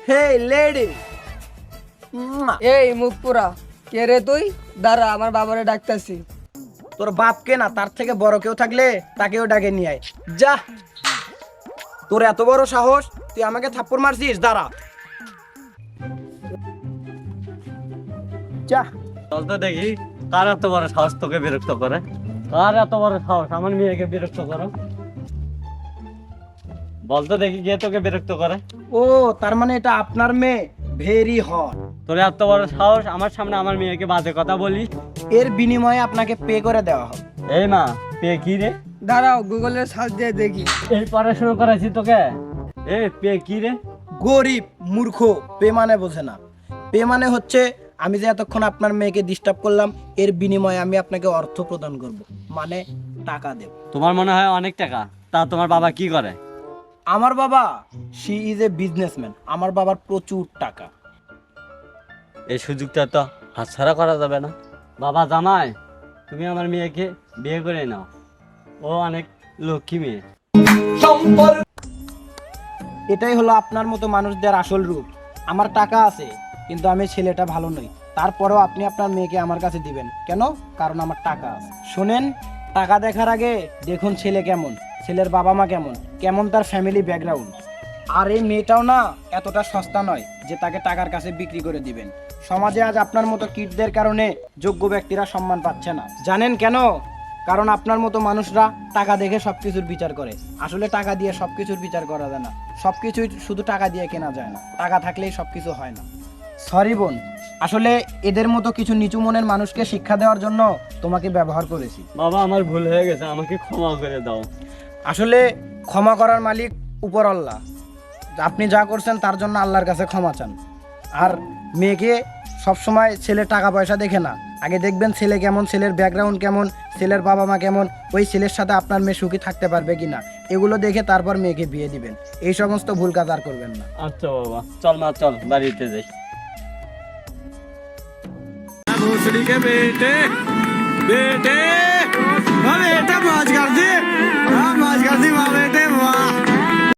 হে lady. এই মুখ পুরা কে রে তুই? দাঁড়া, আমার বাবারে ডাকতেছি। তোর বাপকে না, তার থেকে বড় কেউ থাকলে তাকেও ডাকে নিয়ে আয়। যা, তোর এত বড় সাহস, তুই আমাকে থাপ্পড় মারছিস? দাঁড়া, যা। চল তো দেখি কার এত বড় সাহস তোকে বিরক্ত করে। কার এত বড় সাহস আমার মেয়েকে বিরক্ত করো? বলতো দেখি কে তোকে বিরক্ত করে। ও, তার মানে এটা আপনার মেয়ে? Very hot. তোর এত বড় সাহস আমার সামনে আমার মেয়েকে বাজে কথা বলি? এর বিনিময়ে আপনাকে পে করে দেওয়া হবে। এই মা, পে কি রে? দাঁড়াও, গুগলের সার্চ দিয়ে দেখি। এই পড়াশোনা করাইছি তোকে। এ পে কি রে? গরিব মূর্খ, পে মানে বোঝে না। পে মানে হচ্ছে আমি যে এতক্ষণ আপনার মেয়েকে ডিস্টার্ব করলাম, এর বিনিময়ে আমি আপনাকে অর্থ প্রদান করব, মানে টাকা দেব। তোমার মনে হয় অনেক টাকা। তা তোমার বাবা কি করে? আমার বাবা, শি ইজ এ বিজনেসম্যান। আমার বাবার প্রচুর টাকা। এই সুযোগটা তো হাতছাড়া করা যাবে না। বাবা জামাই, তুমি আমার মেয়েকে বিয়ে করে নাও। ও অনেক লক্ষ্মী মেয়ে। এটাই হলো আপনার মতো মানুষদের আসল রূপ। আমার টাকা আছে, কিন্তু আমি ছেলেটা ভালো নই। তারপরেও আপনি আপনার মেয়েকে আমার কাছে দিবেন কেন? কারণ আমার টাকা আছে। শোনেন, টাকা দেখার আগে দেখুন ছেলে কেমন, ছেলের বাবা মা কেমন, কেমন তার ফ্যামিলি ব্যাকগ্রাউন্ড। আর এই মেয়েটাও না এতটা সস্তা নয় যে তাকে টাকার কাছে বিক্রি করে দিবেন। সমাজে আজ আপনার মতো কিটদের কারণে যোগ্য ব্যক্তিরা সম্মান পাচ্ছে না। জানেন কেন? কারণ আপনার মতো মানুষরা টাকা দেখে সবকিছুর বিচার করে। আসলে টাকা দিয়ে সবকিছুর বিচার করা যায় না। সবকিছুই শুধু টাকা দিয়ে কেনা যায় না। টাকা থাকলেই সবকিছু হয় না। সরি বোন, আসলে এদের মতো কিছু নিচু মনের মানুষকে শিক্ষা দেওয়ার জন্য তোমাকে ব্যবহার করেছি। বাবা আমার ভুল হয়ে গেছে, আমাকে ক্ষমা করে দাও। আসলে ক্ষমা করার মালিক উপর আল্লাহ। আপনি যা করছেন তার জন্য আল্লাহর কাছে ক্ষমা চান। আর মেয়েকে সবসময় ছেলে টাকা পয়সা দেখে না, আগে দেখবেন ছেলে কেমন, ছেলের ব্যাকগ্রাউন্ড কেমন, ছেলের বাবা মা কেমন, ওই ছেলের সাথে আপনার মেয়ে সুখী থাকতে পারবে কিনা, এগুলো দেখে তারপর মেয়েকে বিয়ে দিবেন। এই সমস্ত ভুল কাজ আর করবেন না। আচ্ছা বাবা, চল মা, চল বাড়িতে যাই। भोसड़ी के बेटे बेटे बेटा मौज कर दे।